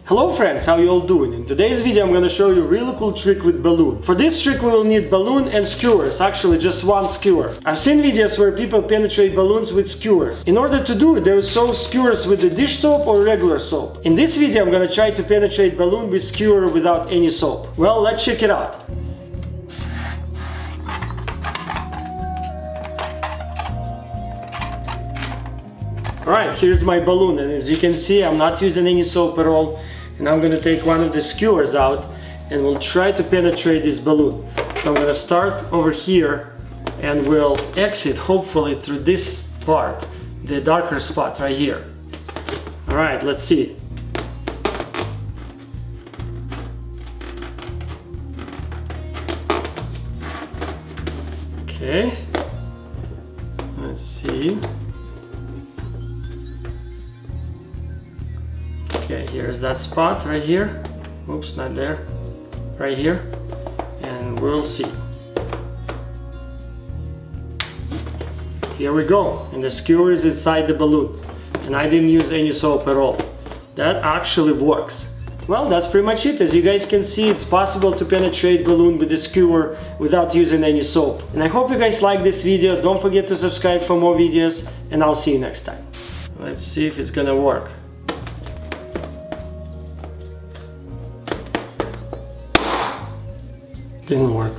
Hello friends, how you all doing? In today's video I'm gonna show you a really cool trick with balloon. For this trick we will need balloon and skewers, actually just one skewer. I've seen videos where people penetrate balloons with skewers. In order to do it, they will sew skewers with the dish soap or regular soap. In this video I'm gonna try to penetrate balloon with skewer without any soap. Well, let's check it out. Alright, here's my balloon, and as you can see I'm not using any soap at all. And I'm gonna take one of the skewers out and we'll try to penetrate this balloon. So I'm gonna start over here and we'll exit hopefully through this part, the darker spot right here. Alright, let's see. Okay, let's see. Okay, here's that spot right here. Oops, not there. Right here. And we'll see. Here we go. And the skewer is inside the balloon. And I didn't use any soap at all. That actually works. Well, that's pretty much it. As you guys can see, it's possible to penetrate balloon with the skewer without using any soap. And I hope you guys like this video. Don't forget to subscribe for more videos. And I'll see you next time. Let's see if it's gonna work. Didn't work.